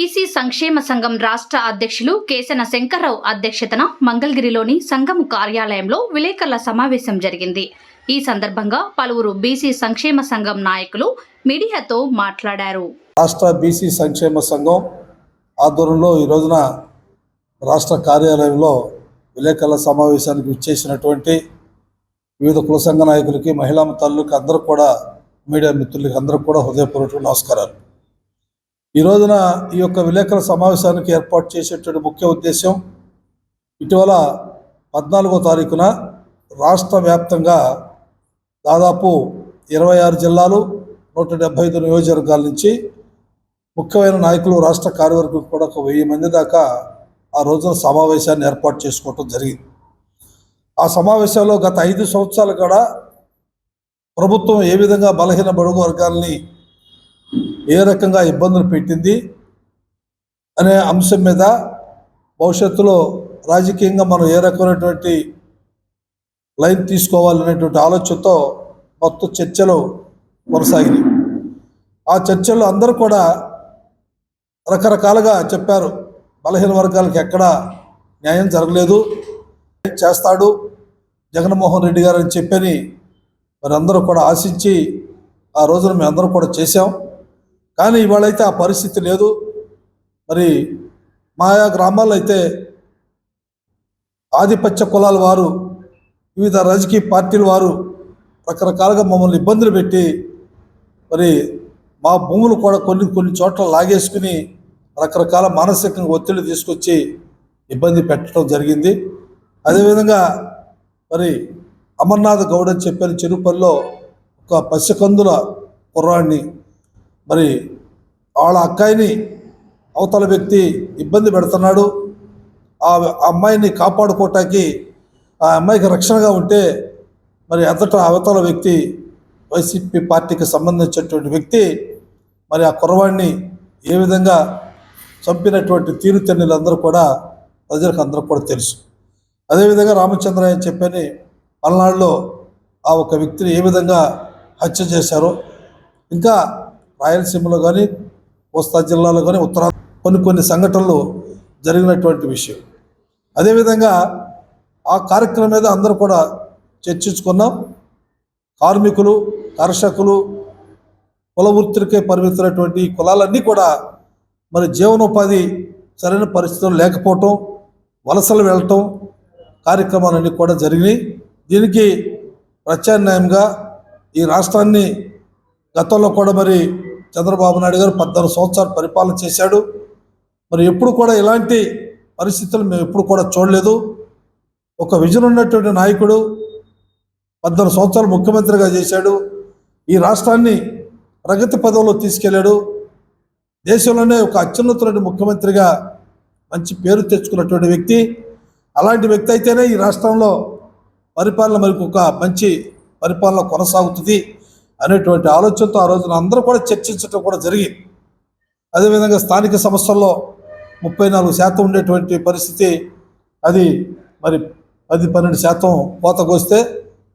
BC సంక్షేమ సంఘం రాష్ట్ర అధ్యక్షులు కేసన శంకర్రావు అధ్యక్షతన మంగళగిరిలోని సంఘం కార్యాలయంలో విలేకరుల సమావేశం జరిగింది. ఈ సందర్భంగా పలువురు బీసీ సంక్షేమ సంఘం నాయకులు మీడియాతో మాట్లాడారు. రాష్ట్ర బీసీ సంక్షేమ సంఘం ఆధ్వర్యంలో ఈ రోజున రాష్ట్ర కార్యాలయంలో విలేకరుల సమావేశానికి విచ్చేసినటువంటి వివిధ కుల సంఘ నాయకులకి, మహిళా తల్లులకి అందరూ కూడా, మీడియా మిత్రులకి అందరూ కూడా హృదయపూర్వక నమస్కారాలు. ఈ రోజున ఈ యొక్క విలేకరుల సమావేశానికి ఏర్పాటు చేసేటువంటి ముఖ్య ఉద్దేశం, ఇటీవల 14వ తారీఖున రాష్ట్ర వ్యాప్తంగా దాదాపు 26 జిల్లాలు 175 నియోజకవర్గాల నుంచి ముఖ్యమైన నాయకులు, రాష్ట్ర కార్యవర్గం కూడా ఒక 1000 మంది దాకా ఆ రోజున సమావేశాన్ని ఏర్పాటు చేసుకోవటం జరిగింది. ఆ సమావేశంలో గత 5 సంవత్సరాలు కూడా ప్రభుత్వం ఏ విధంగా బలహీన బడుగు వర్గాల్ని ఏ రకంగా ఇబ్బందులు పెట్టింది అనే అంశం మీద, భవిష్యత్తులో రాజకీయంగా మనం ఏ రకమైనటువంటి లైన్ తీసుకోవాలనేటువంటి ఆలోచనతో మొత్తం చర్చలు కొనసాగినాయి. ఆ చర్చల్లో అందరూ కూడా రకరకాలుగా చెప్పారు. బలహీన వర్గాలకు ఎక్కడా న్యాయం జరగలేదు, చేస్తాడు జగన్మోహన్ రెడ్డి గారు అని చెప్పని మరి అందరూ కూడా ఆశించి ఆ రోజున మేము అందరూ కూడా చేశాం. కానీ ఇవాళైతే ఆ పరిస్థితి లేదు. మరి మాయా గ్రామాల్లో అయితే ఆధిపత్య కులాల వారు, వివిధ రాజకీయ పార్టీల వారు రకరకాలుగా మమ్మల్ని ఇబ్బందులు పెట్టి మరి మా భూములు కూడా కొన్ని చోట్ల లాగేసుకుని రకరకాల మానసికంగా ఒత్తిడి తీసుకొచ్చి ఇబ్బంది పెట్టడం జరిగింది. అదేవిధంగా మరి అమర్నాథ్ గౌడ్ అని చెప్పిన చెరుపల్లిలో ఒక పసికందుల కుర్రాడిని, మరి వాళ్ళ అక్కాయిని అవతల వ్యక్తి ఇబ్బంది పెడుతున్నాడు. ఆ అమ్మాయిని కాపాడుకోవటానికి ఆ అమ్మాయికి రక్షణగా ఉంటే మరి అవతల వ్యక్తి వైసీపీ పార్టీకి సంబంధించినటువంటి వ్యక్తి మరి ఆ కుర్రవాడిని ఏ విధంగా చంపినటువంటి తీరుతెన్నులు అందరూ కూడా ప్రజలకు అందరూ కూడా తెలుసు. అదేవిధంగా రామచంద్రయ్య చెప్పని పల్నాడులో ఆ ఒక వ్యక్తిని ఏ విధంగా హత్య చేశారో, ఇంకా రాయలసీమలో కానీ, కోస్తా జిల్లాలో కానీ, కొన్ని సంఘటనలు జరిగినటువంటి విషయం. అదేవిధంగా ఆ కార్యక్రమం మీద అందరూ కూడా చర్చించుకున్నాం. కార్మికులు, కర్షకులు, కుల వృత్తికే పరిమితమైనటువంటి కులాలన్నీ కూడా మరి జీవనోపాధి సరైన పరిస్థితులు లేకపోవటం, వలసలు వెళ్ళటం కార్యక్రమాలన్నీ కూడా జరిగినాయి. దీనికి ప్రత్యామ్నాయంగా ఈ రాష్ట్రాన్ని గతంలో కూడా మరి చంద్రబాబు నాయుడు గారు 14 సంవత్సరాలు పరిపాలన చేశాడు. మరి ఎప్పుడు కూడా ఇలాంటి పరిస్థితులు మేము ఎప్పుడు కూడా చూడలేదు. ఒక విజన్ ఉన్నటువంటి నాయకుడు 14 సంవత్సరాలు ముఖ్యమంత్రిగా చేశాడు. ఈ రాష్ట్రాన్ని ప్రగతి పదవిలో తీసుకెళ్ళాడు. దేశంలోనే ఒక అత్యున్నతమైన ముఖ్యమంత్రిగా మంచి పేరు తెచ్చుకున్నటువంటి వ్యక్తి. అలాంటి వ్యక్తి అయితేనే ఈ రాష్ట్రంలో పరిపాలన మరి ఒక మంచి పరిపాలన కొనసాగుతుంది అనేటువంటి ఆలోచనతో ఆ రోజున అందరూ కూడా చర్చించడం కూడా జరిగింది. అదేవిధంగా స్థానిక సంస్థల్లో 34% ఉండేటువంటి పరిస్థితి అది మరి 10-12% కోతకొస్తే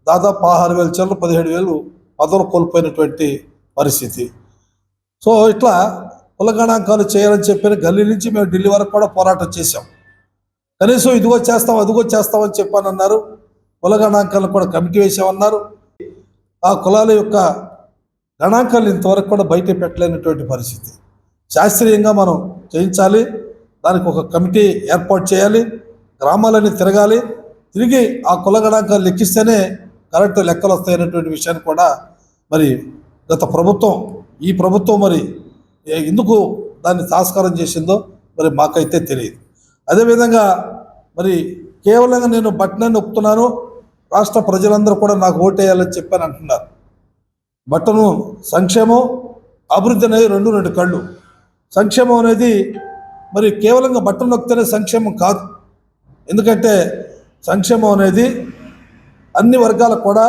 దాదాపు 16,000 చిల్లర 17,000 పదవులు కోల్పోయినటువంటి పరిస్థితి. సో ఇట్లా కుల గణాంకాలు చేయాలని చెప్పిన గల్లీ నుంచి మేము ఢిల్లీ వరకు కూడా పోరాటం చేశాం. కనీసం ఇదిగో చేస్తాం అదిగో చేస్తామని చెప్పానన్నారు. కుల గణాంకాలను కూడా కమిటీ వేసామన్నారు. ఆ కులాల యొక్క గణాంకాలు ఇంతవరకు కూడా బయట పెట్టలేనటువంటి పరిస్థితి. శాస్త్రీయంగా మనం చేయించాలి, దానికి ఒక కమిటీ ఏర్పాటు చేయాలి, గ్రామాలన్నీ తిరగాలి, తిరిగి ఆ కుల గణాంకాలు లెక్కిస్తేనే కరెక్ట్ లెక్కలు వస్తాయనేటువంటి విషయాన్ని కూడా మరి గత ప్రభుత్వం, ఈ ప్రభుత్వం మరి ఎందుకు దాన్ని తాస్కారం చేసిందో మరి మాకైతే తెలియదు. అదేవిధంగా మరి కేవలంగా నేను బట్టనే నొక్కుతున్నాను, రాష్ట్ర ప్రజలందరూ కూడా నాకు ఓటేయాలని చెప్పని అంటున్నారు. బట్టను సంక్షేమం, అభివృద్ధి అనేది రెండు కళ్ళు. సంక్షేమం అనేది మరి కేవలంగా బట్టను నొక్కితేనే సంక్షేమం కాదు. ఎందుకంటే సంక్షేమం అనేది అన్ని వర్గాలకు కూడా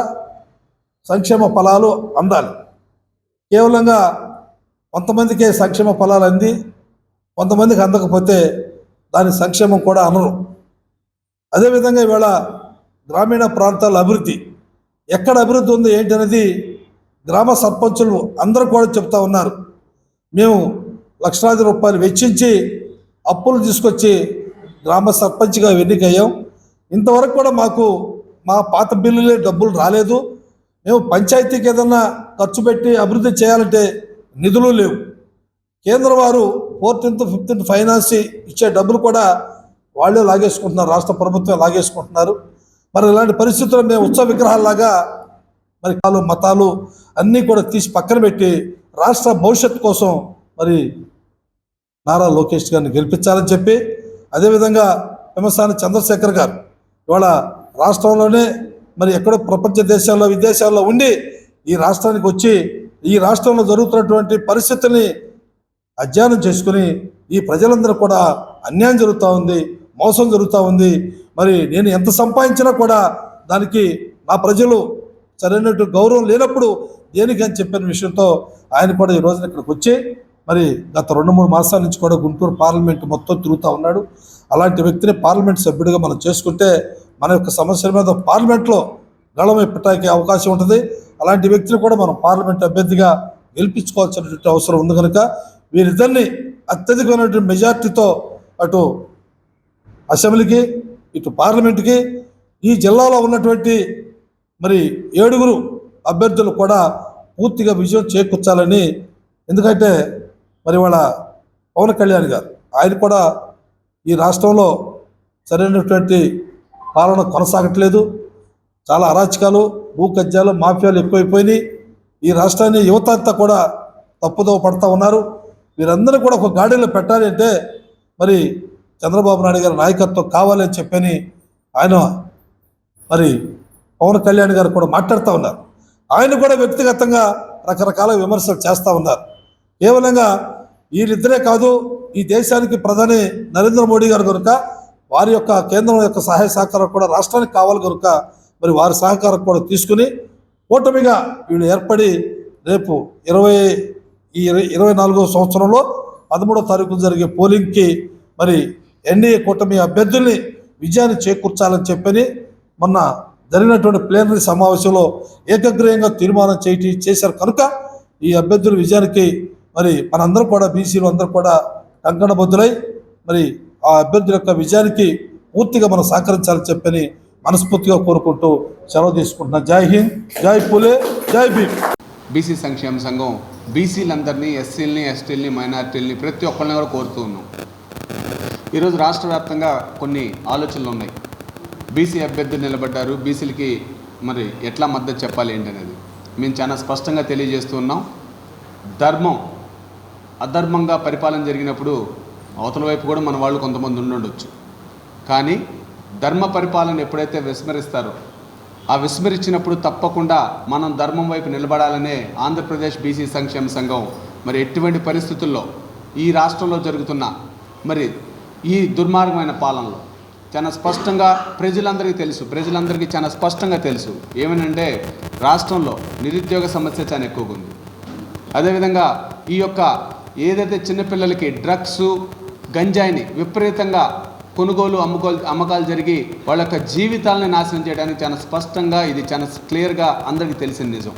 సంక్షేమ ఫలాలు అందాలి. కేవలంగా కొంతమందికే సంక్షేమ ఫలాలు అంది కొంతమందికి అందకపోతే దాని సంక్షేమం కూడా అనరు. అదేవిధంగా ఇవాళ గ్రామీణ ప్రాంతాల అభివృద్ధి, ఎక్కడ అభివృద్ధి ఉంది ఏంటనేది గ్రామ సర్పంచులు అందరూ కూడా చెప్తా ఉన్నారు. మేము లక్షలాది రూపాయలు వెచ్చించి అప్పులు తీసుకొచ్చి గ్రామ సర్పంచ్గా ఎన్నికయ్యాం. ఇంతవరకు కూడా మాకు మా పాత బిల్లులే డబ్బులు రాలేదు. మేము పంచాయతీకి ఏదన్నా ఖర్చు పెట్టి అభివృద్ధి చేయాలంటే నిధులు లేవు. కేంద్రం వారు 14th 15th ఫైనాన్స్ ఇచ్చే డబ్బులు కూడా వాళ్ళే లాగేసుకుంటున్నారు, రాష్ట్ర ప్రభుత్వం లాగేసుకుంటున్నారు. మరి ఇలాంటి పరిస్థితుల్లో మేము ఉత్సవ విగ్రహాల్లాగా మరి మతాలు అన్నీ కూడా తీసి పక్కన పెట్టి రాష్ట్ర భవిష్యత్తు కోసం మరి నారా లోకేష్ గారిని గెలిపించాలని చెప్పి, అదేవిధంగా పెమ్మసాని చంద్రశేఖర్ గారు ఇవాళ రాష్ట్రంలోనే మరి ఎక్కడో ప్రపంచ దేశాల్లో విదేశాల్లో ఉండి ఈ రాష్ట్రానికి వచ్చి ఈ రాష్ట్రంలో జరుగుతున్నటువంటి పరిస్థితుల్ని అధ్యయనం చేసుకుని ఈ ప్రజలందరూ కూడా అన్యాయం జరుగుతూ ఉంది, మోసం జరుగుతూ ఉంది, మరి నేను ఎంత సంపాదించినా కూడా దానికి నా ప్రజలు సరైనటువంటి గౌరవం లేనప్పుడు దేనికి అని చెప్పిన విషయంతో ఆయన కూడా ఈ రోజున ఇక్కడికి వచ్చి మరి గత 2-3 మాసాల నుంచి కూడా గుంటూరు పార్లమెంట్ మొత్తం తిరుగుతూ ఉన్నాడు. అలాంటి వ్యక్తిని పార్లమెంట్ సభ్యుడిగా మనం చేసుకుంటే మన యొక్క సమస్యల మీద పార్లమెంట్లో గళం పెట్టడానికి అవకాశం ఉంటుంది. అలాంటి వ్యక్తిని కూడా మనం పార్లమెంట్ అభ్యర్థిగా గెలిపించుకోవాల్సినటువంటి అవసరం ఉంది. కనుక వీరిద్దరిని అత్యధికమైనటువంటి మెజార్టీతో అటు అసెంబ్లీకి ఇటు పార్లమెంట్కి ఈ జిల్లాలో ఉన్నటువంటి మరి 7 అభ్యర్థులు కూడా పూర్తిగా విజయం చేకూర్చాలని, ఎందుకంటే మరి వాళ్ళ పవన్ కళ్యాణ్ గారు ఆయన కూడా ఈ రాష్ట్రంలో సరైనటువంటి పాలన కొనసాగట్లేదు, చాలా అరాచకాలు, భూ కబ్జాలు, మాఫియాలు ఎక్కువైపోయినాయి. ఈ రాష్ట్రాన్ని యువత అంతా కూడా తప్పుదోవ పడుతూ ఉన్నారు. వీరందరూ కూడా ఒక గాడిలో పెట్టాలి అంటే మరి చంద్రబాబు నాయుడు గారి నాయకత్వం కావాలని చెప్పని ఆయన మరి పవన్ కళ్యాణ్ గారు కూడా మాట్లాడుతూ ఉన్నారు. ఆయన కూడా వ్యక్తిగతంగా రకరకాల విమర్శలు చేస్తూ ఉన్నారు. కేవలంగా వీరిద్దరే కాదు, ఈ దేశానికి ప్రధాని నరేంద్ర మోడీ గారు కనుక వారి యొక్క కేంద్రం యొక్క సహాయ సహకారం కూడా రాష్ట్రానికి కావాలి కనుక మరి వారి సహకారం కూడా తీసుకుని కూటమిగా వీళ్ళు ఏర్పడి రేపు 2024వ సంవత్సరంలో 13వ తారీఖు జరిగే పోలింగ్కి మరి ఎన్డీఏ కూటమి అభ్యర్థుల్ని విజయాన్ని చేకూర్చాలని చెప్పని మొన్న జరిగినటువంటి ప్లేనరీ సమావేశంలో ఏకగ్రీయంగా తీర్మానం చేశారు. కనుక ఈ అభ్యర్థుల విజయానికి మరి మనందరూ కూడా బీసీలు అందరూ కూడా కంకణబద్దులై మరి ఆ అభ్యర్థుల యొక్క విజయానికి పూర్తిగా మనం సహకరించాలని చెప్పని మనస్ఫూర్తిగా కోరుకుంటూ సెలవు తీసుకుంటున్నాం. జై హింద్, జై పూలే, జై భీమ్. బీసీ సంక్షేమ సంఘం బీసీలందరినీ, ఎస్సీలని, ఎస్టీలని, మైనారిటీలని ప్రతి ఒక్కరిని కూడా కోరుతూ ఉన్నాం. ఈరోజు రాష్ట్ర వ్యాప్తంగా కొన్ని ఆలోచనలు ఉన్నాయి. బీసీ అభ్యర్థులు నిలబడ్డారు, బీసీలకి మరి ఎట్లా మద్దతు చెప్పాలి ఏంటనేది మేము చాలా స్పష్టంగా తెలియజేస్తూ ఉన్నాం. ధర్మం అధర్మంగా పరిపాలన జరిగినప్పుడు అవతల వైపు కూడా మన వాళ్ళు కొంతమంది ఉండొచ్చు. కానీ ధర్మ పరిపాలన ఎప్పుడైతే విస్మరిస్తారో ఆ విస్మరించినప్పుడు తప్పకుండా మనం ధర్మం వైపు నిలబడాలనే ఆంధ్రప్రదేశ్ బీసీ సంక్షేమ సంఘం మరి ఎటువంటి పరిస్థితుల్లో ఈ రాష్ట్రంలో జరుగుతున్న మరి ఈ దుర్మార్గమైన పాలనలో చాలా స్పష్టంగా ప్రజలందరికీ చాలా స్పష్టంగా తెలుసు ఏమనంటే రాష్ట్రంలో నిరుద్యోగ సమస్య చాలా ఎక్కువగా ఉంది. అదేవిధంగా ఈ యొక్క ఏదైతే చిన్నపిల్లలకి డ్రగ్స్, గంజాయిని విపరీతంగా కొనుగోలు అమ్మకాలు జరిగి వాళ్ళ యొక్క జీవితాలని నాశనం చేయడానికి చాలా స్పష్టంగా ఇది చాలా క్లియర్గా అందరికీ తెలిసిన నిజం.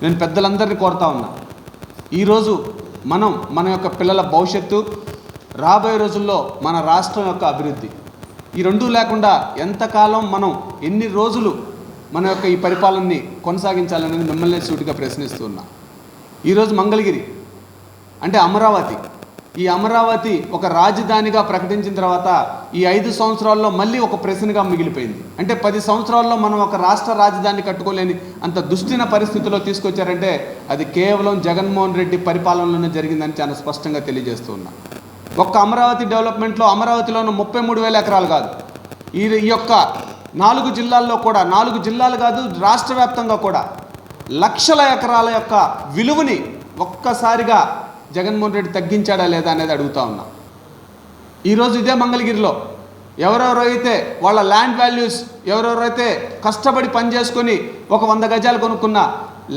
నేను పెద్దలందరినీ కోరుతా ఉన్నా, ఈరోజు మన యొక్క పిల్లల భవిష్యత్తు, రాబోయే రోజుల్లో మన రాష్ట్రం యొక్క అభివృద్ధి, ఈ రెండూ లేకుండా ఎంతకాలం మనం ఎన్ని రోజులు మన యొక్క ఈ పరిపాలనని కొనసాగించాలనేది మిమ్మల్ని సూటిగా ప్రశ్నిస్తున్నా. ఈరోజు మంగళగిరి అంటే అమరావతి, ఈ అమరావతి ఒక రాజధానిగా ప్రకటించిన తర్వాత ఈ 5 సంవత్సరాల్లో మళ్ళీ ఒక ప్రశ్నగా మిగిలిపోయింది. అంటే 10 సంవత్సరాల్లో మనం ఒక రాష్ట్ర రాజధాని కట్టుకోలేని అంత దుస్థిన పరిస్థితిలో తీసుకొచ్చారంటే అది కేవలం జగన్మోహన్ రెడ్డి పరిపాలనలోనే జరిగిందని చాలా స్పష్టంగా తెలియజేస్తూ ఉన్నా. ఒక్క అమరావతి డెవలప్మెంట్లో అమరావతిలోనూ 33,000 ఎకరాలు కాదు, ఈ యొక్క 4 జిల్లాల్లో కూడా 4 జిల్లాలు కాదు రాష్ట్ర వ్యాప్తంగా కూడా లక్షల ఎకరాల యొక్క విలువని ఒక్కసారిగా జగన్మోహన్ రెడ్డి తగ్గించాడా లేదా అనేది అడుగుతా ఉన్నా. ఈరోజు ఇదే మంగళగిరిలో ఎవరెవరైతే వాళ్ళ ల్యాండ్ వాల్యూస్, ఎవరెవరైతే కష్టపడి పనిచేసుకొని ఒక 100 గజాలు కొనుక్కున్న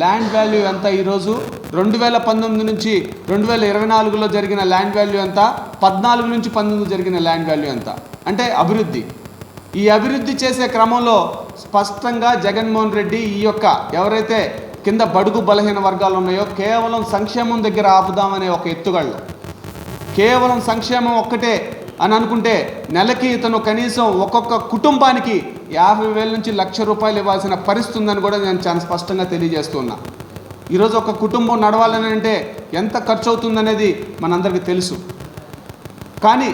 ల్యాండ్ వాల్యూ ఎంత, ఈరోజు 2019 నుంచి 2024లో జరిగిన ల్యాండ్ వాల్యూ ఎంత, 14 నుంచి 19 జరిగిన ల్యాండ్ వాల్యూ ఎంత. అంటే అభివృద్ధి, ఈ అభివృద్ధి చేసే క్రమంలో స్పష్టంగా జగన్మోహన్ రెడ్డి ఈ యొక్క ఎవరైతే కింద బడుగు బలహీన వర్గాలు ఉన్నాయో కేవలం సంక్షేమం దగ్గర ఆపుదామనే ఒక ఎత్తుగడలో కేవలం సంక్షేమం ఒక్కటే అని అనుకుంటే నెలకి ఇతను కనీసం ఒక్కొక్క కుటుంబానికి 50,000 నుంచి ₹1,00,000 ఇవ్వాల్సిన పరిస్థితి ఉందని కూడా నేను చాలా స్పష్టంగా తెలియజేస్తున్నా. ఈరోజు ఒక కుటుంబం నడవాలని అంటే ఎంత ఖర్చు అవుతుందనేది మనందరికీ తెలుసు. కానీ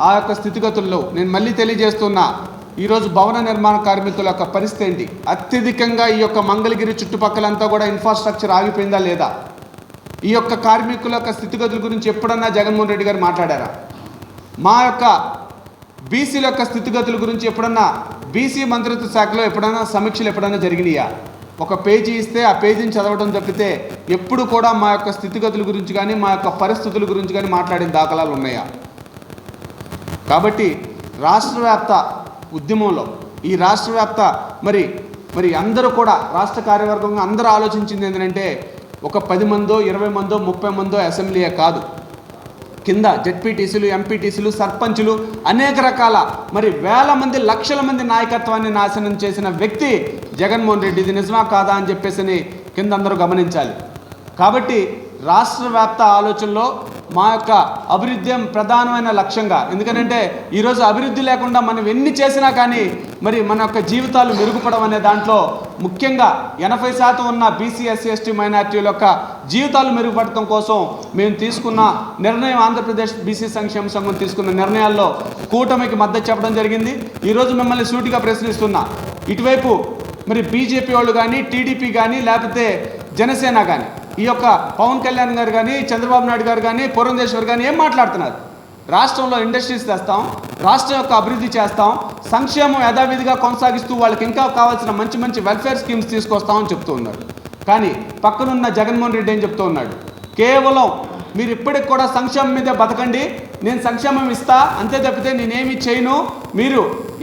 ఆ యొక్క స్థితిగతుల్లో నేను మళ్ళీ తెలియజేస్తున్నా, ఈరోజు భవన నిర్మాణ కార్మికుల యొక్క పరిస్థితి ఏంటి? అత్యధికంగా ఈ యొక్క మంగళగిరి చుట్టుపక్కలంతా కూడా ఇన్ఫ్రాస్ట్రక్చర్ ఆగిపోయిందా లేదా? ఈ యొక్క కార్మికుల యొక్క స్థితిగతుల గురించి ఎప్పుడన్నా జగన్మోహన్ రెడ్డి గారు మాట్లాడారా? మా యొక్క బీసీల యొక్క స్థితిగతుల గురించి ఎప్పుడన్నా బీసీ మంత్రిత్వ శాఖలో ఎప్పుడైనా సమీక్షలు ఎప్పుడైనా జరిగినాయా? ఒక పేజీ ఇస్తే ఆ పేజీని చదవడం తప్పితే ఎప్పుడు కూడా మా యొక్క స్థితిగతుల గురించి కానీ మా యొక్క పరిస్థితుల గురించి కానీ మాట్లాడిన దాఖలాలు ఉన్నాయా? కాబట్టి రాష్ట్ర వ్యాప్త ఉద్యమంలో ఈ రాష్ట్ర వ్యాప్త మరి అందరూ కూడా రాష్ట్ర కార్యవర్గంగా అందరూ ఆలోచించింది ఏంటంటే ఒక 10 మందో 20 మందో 30 మందో అసెంబ్లీయే కాదు, కింద జెడ్పీటీసీలు, ఎంపీటీసీలు, సర్పంచులు, అనేక రకాల వేల మంది, లక్షల మంది నాయకత్వాన్ని నాశనం చేసిన వ్యక్తి జగన్మోహన్ రెడ్డి. ఇది నిజమా కాదా అని చెప్పేసి కింద అందరూ గమనించాలి. కాబట్టి రాష్ట్ర వ్యాప్త ఆలోచనలో మా యొక్క అభివృద్ధి ప్రధానమైన లక్ష్యంగా, ఎందుకంటే ఈరోజు అభివృద్ధి లేకుండా మనం ఎన్ని చేసినా కానీ మన యొక్క జీవితాలు మెరుగుపడడం అనే దాంట్లో ముఖ్యంగా 80% ఉన్న బీసీ, ఎస్సీ, ఎస్టీ మైనార్టీల యొక్క జీవితాలు మెరుగుపడటం కోసం మేము తీసుకున్న నిర్ణయం, ఆంధ్రప్రదేశ్ బీసీ సంక్షేమ సంఘం తీసుకున్న నిర్ణయాల్లో కూటమికి మద్దతు చెప్పడం జరిగింది. ఈరోజు మిమ్మల్ని సూటిగా ప్రశ్నిస్తున్నా, ఇటువైపు బీజేపీ వాళ్ళు కానీ, టీడీపీ కానీ, లేకపోతే జనసేన కానీ, ఈ యొక్క పవన్ కళ్యాణ్ గారు కానీ, చంద్రబాబు నాయుడు గారు కానీ, పురంధేశ్వర్ కానీ ఏం మాట్లాడుతున్నారు? రాష్ట్రంలో ఇండస్ట్రీస్ తెస్తాం, రాష్ట్రం యొక్క అభివృద్ధి చేస్తాం, సంక్షేమం యథావిధిగా కొనసాగిస్తూ వాళ్ళకి ఇంకా కావాల్సిన మంచి మంచి వెల్ఫేర్ స్కీమ్స్ తీసుకొస్తామని చెప్తూ ఉన్నారు. కానీ పక్కనున్న జగన్మోహన్ రెడ్డి ఏం చెప్తూ ఉన్నాడు? కేవలం మీరు ఇప్పటికి కూడా సంక్షేమం మీదే బతకండి, నేను సంక్షేమం ఇస్తా, అంతే తప్పితే నేనేమి చేయను, మీరు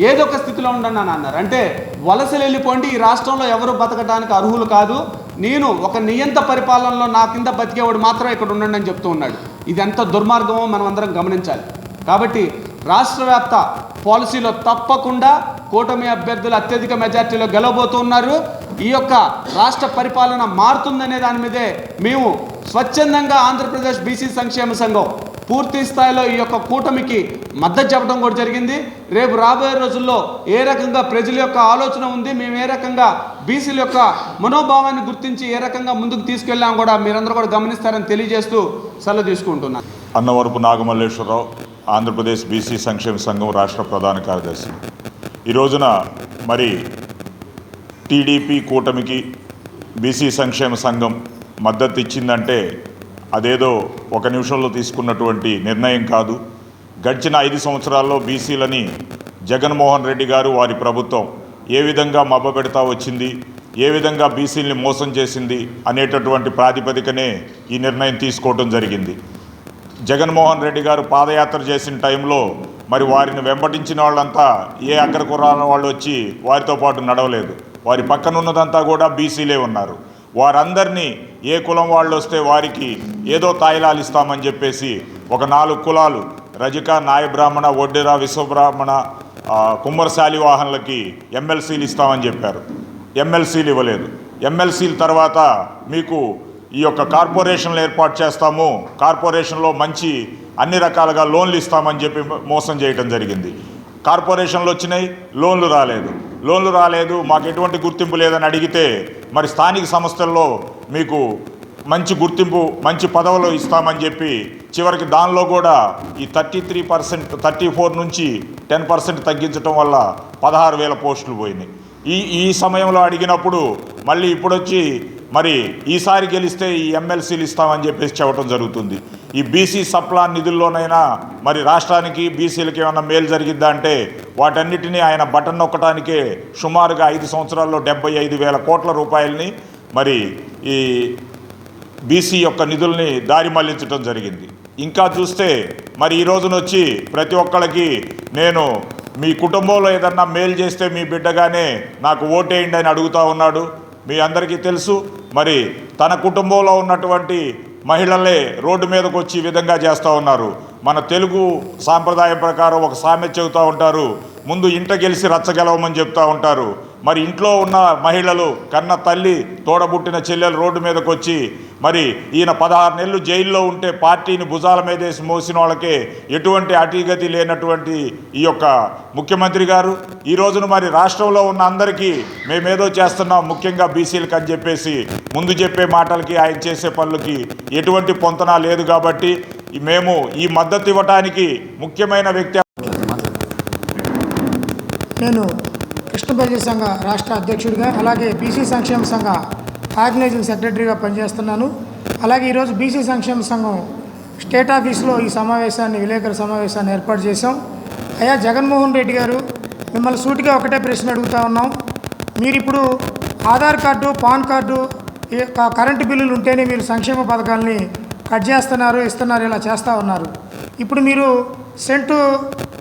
ఏదో ఒక స్థితిలో ఉండండి అని అన్నారు. అంటే వలసలు వెళ్ళిపోండి, ఈ రాష్ట్రంలో ఎవరు బతకడానికి అర్హులు కాదు, నేను ఒక నియంత పరిపాలనలో నా కింద బతికేవాడు మాత్రం ఇక్కడ ఉండండి అని చెప్తూ ఉన్నాడు. ఇది ఎంత దుర్మార్గమో మనం అందరం గమనించాలి. కాబట్టి రాష్ట్ర వ్యాప్త పాలసీలో తప్పకుండా కూటమి అభ్యర్థులు అత్యధిక మెజార్టీలో గెలవబోతున్నారు. ఈ యొక్క రాష్ట్ర పరిపాలన మారుతుందనే దాని మీదే మేము స్వచ్ఛందంగా ఆంధ్రప్రదేశ్ బీసీ సంక్షేమ సంఘం పూర్తి స్థాయిలో ఈ యొక్క కూటమికి మద్దతు చెప్పడం కూడా జరిగింది. రేపు రాబోయే రోజుల్లో ఏ రకంగా ప్రజల యొక్క ఆలోచన ఉంది, మేము ఏ రకంగా బీసీల యొక్క మనోభావాన్ని గుర్తించి ఏ రకంగా ముందుకు తీసుకెళ్ళాం కూడా మీరందరూ కూడా గమనిస్తారని తెలియజేస్తూ సెలవు తీసుకుంటున్నాను. అన్నవరపు నాగమల్లేశ్వరరావు, ఆంధ్రప్రదేశ్ బీసీ సంక్షేమ సంఘం రాష్ట్ర ప్రధాన కార్యదర్శి. ఈ రోజున టీడీపీ కూటమికి బీసీ సంక్షేమ సంఘం మద్దతు ఇచ్చిందంటే అదేదో ఒక నిమిషంలో తీసుకున్నటువంటి నిర్ణయం కాదు. గడిచిన 5 సంవత్సరాల్లో బీసీలని జగన్మోహన్ రెడ్డి గారు, వారి ప్రభుత్వం ఏ విధంగా మభ్యపెడతా వచ్చింది, ఏ విధంగా బీసీలని మోసం చేసింది అనేటటువంటి ప్రాతిపదికనే ఈ నిర్ణయం తీసుకోవడం జరిగింది. జగన్మోహన్ రెడ్డి గారు పాదయాత్ర చేసిన టైంలో వారిని వెంబడించిన వాళ్ళంతా ఏ అగ్రకురాల వాళ్ళు వచ్చి వారితో పాటు నడవలేదు. వారి పక్కనున్నదంతా కూడా బీసీలే ఉన్నారు. వారందరినీ ఏ కులం వాళ్ళు వస్తే వారికి ఏదో తాయిలాలు ఇస్తామని చెప్పేసి ఒక 4 కులాలు రజక, నాయ బ్రాహ్మణ, ఒడ్డెర, విశ్వబ్రాహ్మణ, కుమ్మర శాలివాహనులకి ఎమ్మెల్సీలు ఇస్తామని చెప్పారు. ఎమ్మెల్సీలు ఇవ్వలేదు. ఎమ్మెల్సీల తర్వాత మీకు ఈ యొక్క కార్పొరేషన్లు ఏర్పాటు చేస్తాము, కార్పొరేషన్లో మంచి అన్ని రకాలుగా లోన్లు ఇస్తామని చెప్పి మోసం చేయడం జరిగింది. కార్పొరేషన్లు వచ్చినాయి, లోన్లు రాలేదు, మాకు ఎటువంటి గుర్తింపు లేదని అడిగితే స్థానిక సంస్థల్లో మీకు మంచి గుర్తింపు, మంచి పదవులు ఇస్తామని చెప్పి చివరికి దానిలో కూడా ఈ 33%, 34 నుంచి 10% తగ్గించడం వల్ల 16,000 పోస్టులు పోయినాయి. ఈ సమయంలో అడిగినప్పుడు మళ్ళీ ఇప్పుడొచ్చి ఈసారి గెలిస్తే ఈ ఎమ్మెల్సీలు ఇస్తామని చెప్పేసి చెప్పడం జరుగుతుంది. ఈ బీసీ సప్లాన్ నిధుల్లోనైనా రాష్ట్రానికి, బీసీలకి ఏమైనా మేలు జరిగిద్దా అంటే వాటన్నిటినీ ఆయన బటన్ నొక్కడానికే సుమారుగా 5 సంవత్సరాల్లో 75,000 కోట్ల రూపాయలని ఈ బీసీ యొక్క నిధుల్ని దారి మళ్లించడం జరిగింది. ఇంకా చూస్తే ఈ రోజున వచ్చి ప్రతి ఒక్కళ్ళకి నేను మీ కుటుంబంలో ఏదన్నా మేలు చేస్తే మీ బిడ్డగానే నాకు ఓటేయండి అని అడుగుతూ ఉన్నాడు. మీ అందరికీ తెలుసు తన కుటుంబంలో ఉన్నటువంటి మహిళలే రోడ్డు మీదకు వచ్చి ఈ విధంగా చేస్తూ ఉన్నారు. మన తెలుగు సాంప్రదాయం ప్రకారం ఒక సామెత చెబుతూ ఉంటారు, ముందు ఇంట గెలిచి రచ్చ గెలవమని చెప్తూ ఉంటారు. మరి ఇంట్లో ఉన్న మహిళలు కన్న తల్లి తోడబుట్టిన చెల్లెలు రోడ్డు మీదకి వచ్చి మరి ఈయన 16 నెలలు జైల్లో ఉంటే పార్టీని భుజాల మీదేసి మోసిన వాళ్ళకే ఎటువంటి అటీగతి లేనటువంటి ఈ యొక్క ముఖ్యమంత్రి గారు ఈ రోజున మరి రాష్ట్రంలో ఉన్న అందరికీ మేమేదో చేస్తున్నాం ముఖ్యంగా బీసీలకు అని చెప్పేసి ముందు చెప్పే మాటలకి ఆయన చేసే పనులకి ఎటువంటి పొంతన లేదు కాబట్టి మేము ఈ మద్దతు ఇవ్వటానికి ముఖ్యమైన వ్యక్తి నేను కృష్ణ బీసీ సంఘ రాష్ట్ర అధ్యక్షుడిగా అలాగే బీసీ సంక్షేమ సంఘ ఆర్గనైజింగ్ సెక్రటరీగా పనిచేస్తున్నాను. అలాగే ఈరోజు బీసీ సంక్షేమ సంఘం స్టేట్ ఆఫీస్లో ఈ విలేకరుల సమావేశాన్ని ఏర్పాటు చేశాం. అయ్యా జగన్మోహన్ రెడ్డి గారు, మిమ్మల్ని సూటిగా ఒకటే ప్రశ్న అడుగుతా ఉన్నాం. మీరు ఇప్పుడు Aadhaar card, pan card, current బిల్లులు ఉంటేనే మీరు సంక్షేమ పథకాలని కట్ చేస్తున్నారు, ఇస్తున్నారు, ఇలా చేస్తూ ఉన్నారు. ఇప్పుడు మీరు సెంటు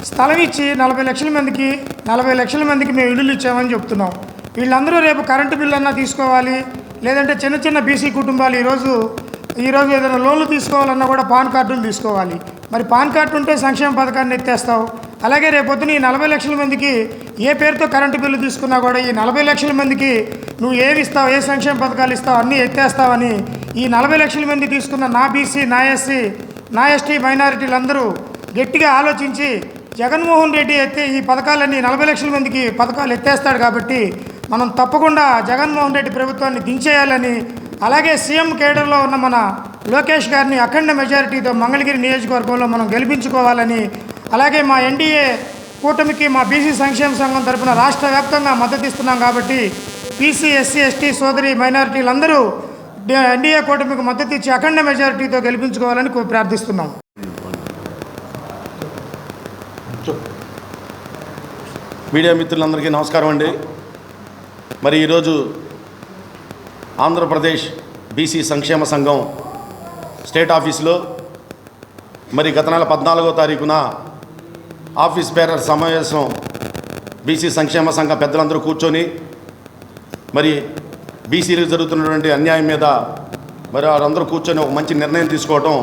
స్థలం ఇచ్చి 40 లక్షల మందికి మేము ఇల్లులు ఇచ్చామని చెప్తున్నాం. వీళ్ళందరూ రేపు కరెంటు బిల్లు అన్నా తీసుకోవాలి, లేదంటే చిన్న బీసీ కుటుంబాలు ఈరోజు ఏదైనా లోన్లు తీసుకోవాలన్నా కూడా పాన్ కార్డులు తీసుకోవాలి. మరి పాన్ కార్డు ఉంటే సంక్షేమ పథకాన్ని ఎత్తేస్తావు. అలాగే రేపొద్దున ఈ 40 లక్షల మందికి ఏ పేరుతో కరెంటు బిల్లు తీసుకున్నా కూడా ఈ 40 లక్షల మందికి నువ్వు ఏమి ఇస్తావు, ఏ సంక్షేమ పథకాలు ఇస్తావు, అన్నీ ఎత్తేస్తావని ఈ 40 లక్షల మంది తీసుకున్న నా బీసీ, నా ఎస్సీ, నా ఎస్టీ మైనారిటీలందరూ గట్టిగా ఆలోచించి జగన్మోహన్ రెడ్డి అయితే ఈ పథకాలన్నీ 40 లక్షల మందికి పథకాలు ఎత్తేస్తాడు కాబట్టి మనం తప్పకుండా జగన్మోహన్ రెడ్డి ప్రభుత్వాన్ని దించేయాలని, అలాగే సీఎం కేడర్లో ఉన్న మన లోకేష్ గారిని అఖండ మెజారిటీతో మంగళగిరి నియోజకవర్గంలో మనం గెలిపించుకోవాలని, అలాగే మా ఎన్డీఏ కూటమికి మా బీసీ సంక్షేమ సంఘం తరఫున రాష్ట్ర వ్యాప్తంగా మద్దతు ఇస్తున్నాం కాబట్టి బీసీ, ఎస్సీ, ఎస్టీ సోదరి మైనారిటీలందరూ ఎన్డీఏ కూటమికి మద్దతు ఇచ్చి అఖండ మెజారిటీతో గెలిపించుకోవాలని ప్రార్థిస్తున్నాం. మీడియా మిత్రులందరికీ నమస్కారం అండి. మరి ఈరోజు ఆంధ్రప్రదేశ్ బీసీ సంక్షేమ సంఘం స్టేట్ ఆఫీసులో మరి గత నెల 14వ తారీఖున ఆఫీస్ బేరర్ సమావేశం బీసీ సంక్షేమ సంఘ పెద్దలందరూ కూర్చొని మరి బీసీలకు జరుగుతున్నటువంటి అన్యాయం మీద మరి వారందరూ కూర్చొని ఒక మంచి నిర్ణయం తీసుకోవటం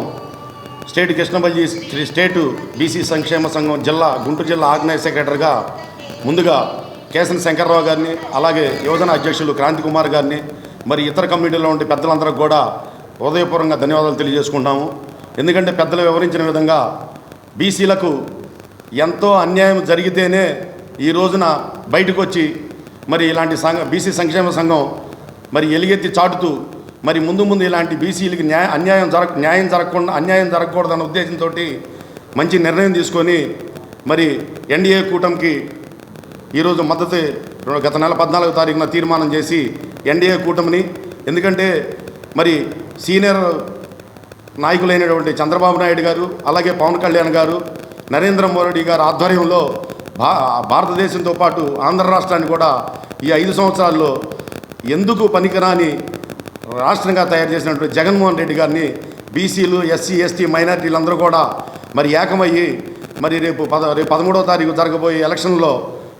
స్టేటు బీసీ సంక్షేమ సంఘం గుంటూరు జిల్లా ఆర్గనైజ్ సెక్రటరీగా ముందుగా కేసన శంకర్రావు గారిని, అలాగే యువజన అధ్యక్షులు క్రాంతి కుమార్ గారిని, మరి ఇతర కమిటీలో ఉండే పెద్దలందరికీ కూడా హృదయపూర్వకంగా ధన్యవాదాలు తెలియజేసుకుంటాము. ఎందుకంటే పెద్దలు వివరించిన విధంగా బీసీలకు ఎంతో అన్యాయం జరిగితేనే ఈ రోజున బయటకు వచ్చి మరి ఇలాంటి బీసీ సంక్షేమ సంఘం మరి ఎలుగెత్తి చాటుతూ మరి ముందు ఇలాంటి బీసీలకి న్యాయం జరగకూడదన్న ఉద్దేశంతో మంచి నిర్ణయం తీసుకొని మరి ఎన్డీఏ కూటమికి ఈరోజు మద్దతు గత నెల 14వ తారీఖున తీర్మానం చేసి ఎన్డీఏ కూటమిని, ఎందుకంటే మరి సీనియర్ నాయకులైనటువంటి చంద్రబాబు నాయుడు గారు, అలాగే పవన్ కళ్యాణ్ గారు, నరేంద్ర మోడీ గారు ఆధ్వర్యంలో భారతదేశంతో పాటు ఆంధ్ర రాష్ట్రాన్ని కూడా ఈ 5 సంవత్సరాల్లో ఎందుకు పనికిరాని రాష్ట్రంగా తయారు చేసినటువంటి జగన్మోహన్ రెడ్డి గారిని బీసీలు, ఎస్సీ, ఎస్టీ మైనారిటీలందరూ కూడా మరి ఏకమయ్యి మరి రేపు 13వ తారీఖు జరగబోయే ఎలక్షన్లో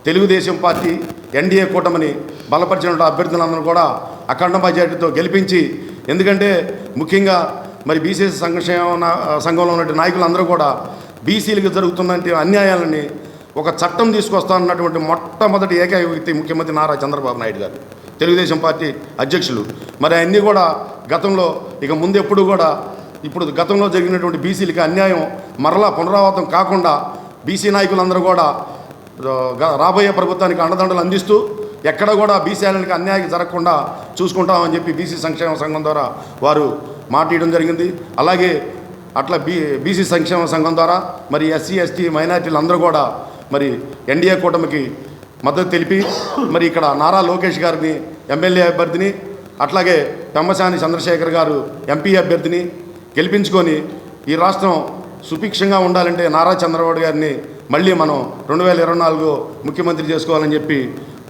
తెలుగుదేశం పార్టీ ఎన్డీఏ కూటమిని బలపరిచిన అభ్యర్థులందరూ కూడా అఖండ మెజారిటీతో గెలిపించి, ఎందుకంటే ముఖ్యంగా మరి బీసీ సంఘంలో ఉన్న నాయకులందరూ కూడా బీసీలకు జరుగుతున్న అన్యాయాలని ఒక చట్టం తీసుకొస్తానన్నటువంటి మొట్టమొదటి ఏకైక వ్యక్తి ముఖ్యమంత్రి నారా చంద్రబాబు నాయుడు గారు, తెలుగుదేశం పార్టీ అధ్యక్షులు. మరి అన్నీ కూడా గతంలో ఇక ముందు ఎప్పుడు కూడా ఇప్పుడు గతంలో జరిగినటువంటి బీసీలకి అన్యాయం మరలా పునరావృతం కాకుండా బీసీ నాయకులందరూ కూడా రాబోయే ప్రభుత్వానికి అండదండలు అందిస్తూ ఎక్కడ కూడా బీసీలకు అన్యాయం జరగకుండా చూసుకుంటామని చెప్పి బీసీ సంక్షేమ సంఘం ద్వారా వారు మాట్లాడడం జరిగింది. అలాగే అట్లా బీసీ సంక్షేమ సంఘం ద్వారా మరి ఎస్సీ, ఎస్టీ మైనారిటీలు కూడా మరి ఎన్డీఏ కూటమికి మద్దతు తెలిపి మరి ఇక్కడ నారా లోకేష్ గారిని ఎమ్మెల్యే అభ్యర్థిని, అట్లాగే పెమ్మసాని చంద్రశేఖర్ గారు ఎంపీ అభ్యర్థిని గెలిపించుకొని ఈ రాష్ట్రం సుభిక్షంగా ఉండాలంటే నారా చంద్రబాబు గారిని మళ్ళీ మనం 2024 ముఖ్యమంత్రి చేసుకోవాలని చెప్పి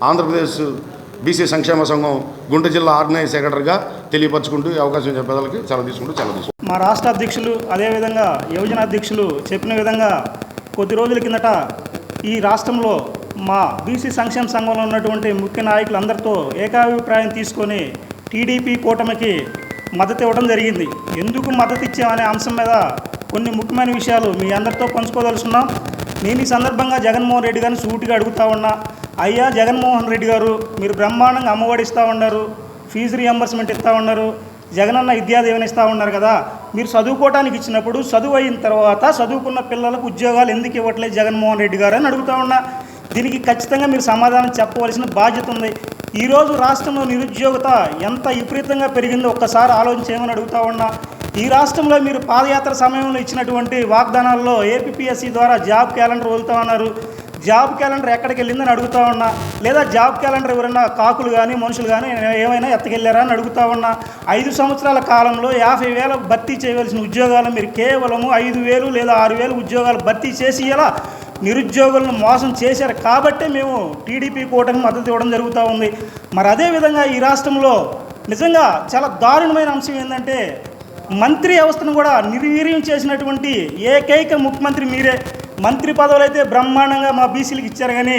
ఆంధ్రప్రదేశ్ బీసీ సంక్షేమ సంఘం గుంటూరు జిల్లా ఆర్గనైజ్ సెక్రటరీగా తెలియపరచుకుంటూ అవకాశం చెప్పేదానికి సెలవు. మా రాష్ట్ర అధ్యక్షులు అదేవిధంగా యువజన అధ్యక్షులు చెప్పిన విధంగా కొద్ది రోజుల కిందట ఈ రాష్ట్రంలో మా బీసీ సంక్షేమ సంఘంలో ఉన్నటువంటి ముఖ్య నాయకులందరితో ఏకాభిప్రాయం తీసుకొని టీడీపీ కూటమికి మద్దతు ఇవ్వడం జరిగింది. ఎందుకు మద్దతు ఇచ్చామనే అంశం మీద కొన్ని ముఖ్యమైన విషయాలు మీ అందరితో పంచుకోదలుచున్నాం. నేను ఈ సందర్భంగా జగన్మోహన్ రెడ్డి గారిని సూటిగా అడుగుతా ఉన్నా, అయ్యా జగన్మోహన్ రెడ్డి గారు, మీరు బ్రహ్మాండంగా అమ్మఒడి ఇస్తూ ఉన్నారు, ఫీజు రియంబర్స్మెంట్ ఇస్తూ ఉన్నారు, జగనన్న విద్యాదీవెన ఇస్తూ ఉన్నారు కదా, మీరు చదువుకోవడానికి ఇచ్చినప్పుడు చదువు అయిన తర్వాత చదువుకున్న పిల్లలకు ఉద్యోగాలు ఎందుకు ఇవ్వట్లేదు జగన్మోహన్ రెడ్డి గారు అని అడుగుతూ ఉన్నా. దీనికి ఖచ్చితంగా మీరు సమాధానం చెప్పవలసిన బాధ్యత ఉంది. ఈరోజు రాష్ట్రంలో నిరుద్యోగత ఎంత విపరీతంగా పెరిగిందో ఒక్కసారి ఆలోచించేయమని అడుగుతూ ఉన్నా. ఈ రాష్ట్రంలో మీరు పాదయాత్ర సమయంలో ఇచ్చినటువంటి వాగ్దానాల్లో ఏపీఎస్సీ ద్వారా జాబ్ క్యాలెండర్ వదులుతూ ఉన్నారు. జాబ్ క్యాలెండర్ ఎక్కడికి వెళ్ళిందని అడుగుతూ ఉన్నా. లేదా జాబ్ క్యాలెండర్ ఎవరైనా కాకులు కానీ మనుషులు కానీ ఏమైనా ఎత్తకెళ్ళారా అని అడుగుతూ ఉన్నా. 5 సంవత్సరాల కాలంలో 50,000 భర్తీ చేయవలసిన ఉద్యోగాలు మీరు కేవలము 5,000 లేదా 6,000 ఉద్యోగాలు భర్తీ చేసి ఇలా నిరుద్యోగులను మోసం చేశారు కాబట్టే మేము టీడీపీ కూటమికి మద్దతు ఇవ్వడం జరుగుతూ ఉంది. మరి అదేవిధంగా ఈ రాష్ట్రంలో నిజంగా చాలా దారుణమైన అంశం ఏంటంటే మంత్రి వ్యవస్థను కూడా నిర్వీర్యం చేసినటువంటి ఏకైక ముఖ్యమంత్రి మీరే. మంత్రి పదవులు అయితే బ్రహ్మాండంగా మా బీసీలకు ఇచ్చారు, కానీ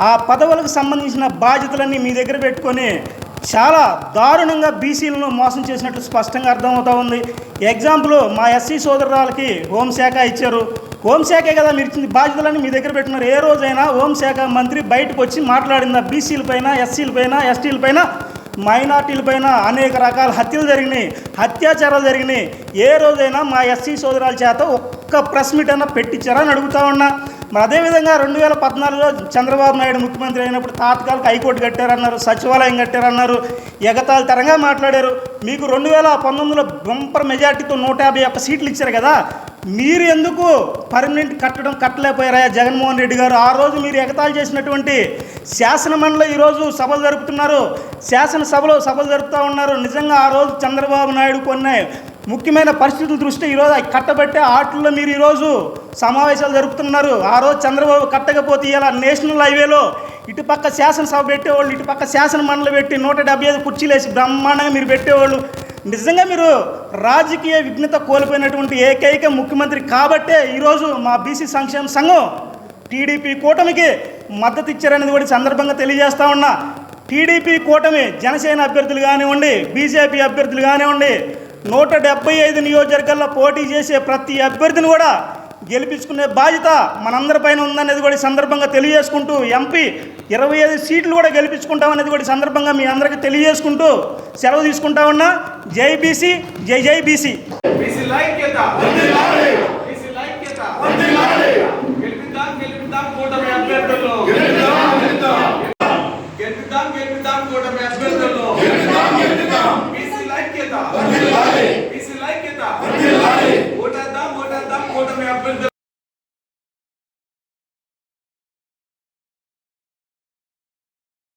ఆ పదవులకు సంబంధించిన బాధ్యతలన్నీ మీ దగ్గర పెట్టుకొని చాలా దారుణంగా బీసీలను మోసం చేసినట్లు స్పష్టంగా అర్థమవుతూ ఉంది. ఎగ్జాంపుల్, మా ఎస్సీ సోదరురాలకి హోంశాఖ ఇచ్చారు. హోంశాఖే కదా మీరు ఇచ్చింది, బాధ్యతలన్నీ మీ దగ్గర పెట్టుకున్నారు. ఏ రోజైనా హోంశాఖ మంత్రి బయటకు వచ్చి మాట్లాడిందా బీసీలపైన, ఎస్సీలపైన, ఎస్టీలపైన, మైనార్టీలపైన అనేక రకాల హత్యలు జరిగినాయి, అత్యాచారాలు జరిగినాయి. ఏ రోజైనా మా ఎస్సీ సోదరాల చేత ఒక్క ప్రెస్ మీట్ అన్నా పెట్టించారా అని అడుగుతా ఉన్నా. మరి అదేవిధంగా 2014లో చంద్రబాబు నాయుడు ముఖ్యమంత్రి అయినప్పుడు తాత్కాలిక హైకోర్టు కట్టారన్నారు, సచివాలయం కట్టారన్నారు, ఎగతాళి తరంగా మాట్లాడారు. మీకు 2019లో బంపర్ మెజార్టీతో 151 సీట్లు ఇచ్చారు కదా, మీరు ఎందుకు పర్మనెంట్ కట్టలేకపోయారా జగన్మోహన్ రెడ్డి గారు? ఆ రోజు మీరు ఎగతాళి చేసినటువంటి శాసనమండలిలో ఈరోజు సభలు జరుపుతున్నారు, శాసనసభలో సభలు జరుపుతూ ఉన్నారు. నిజంగా ఆ రోజు చంద్రబాబు నాయుడు కొన్ని ముఖ్యమైన పరిస్థితుల దృష్టి ఈరోజు కట్టబట్టే ఆటల్లో మీరు ఈరోజు సమావేశాలు జరుపుతున్నారు. ఆ రోజు చంద్రబాబు కట్టకపోతే ఇలా నేషనల్ హైవేలో ఇటుపక్క శాసనసభ పెట్టేవాళ్ళు, ఇటుపక్క శాసన మండలి పెట్టి 175 కుర్చీలు వేసి బ్రహ్మాండంగా మీరు పెట్టేవాళ్ళు. నిజంగా మీరు రాజకీయ విఘ్నత కోల్పోయినటువంటి ఏకైక ముఖ్యమంత్రి కాబట్టే ఈరోజు మా బీసీ సంక్షేమ సంఘం టీడీపీ కూటమికి మద్దతు ఇచ్చారనేది కూడా సందర్భంగా తెలియజేస్తా ఉన్నా. టీడీపీ కూటమి జనసేన అభ్యర్థులు కానివ్వండి, బీజేపీ అభ్యర్థులు కానివ్వండి, 175 నియోజకవర్గాల్లో పోటీ చేసే ప్రతి అభ్యర్థిని కూడా గెలిపించుకునే బాధ్యత మనందరిపైన ఉందనేది కూడా ఈ సందర్భంగా తెలియజేసుకుంటూ, ఎంపీ 25 సీట్లు కూడా గెలిపించుకుంటామనేది కూడా ఈ సందర్భంగా మీ అందరికీ తెలియజేసుకుంటూ సెలవు తీసుకుంటా ఉన్నా. జై బీసీ, జై జై బీసీ. ఓటేద్దాం కూటమి అభ్యర్థులు.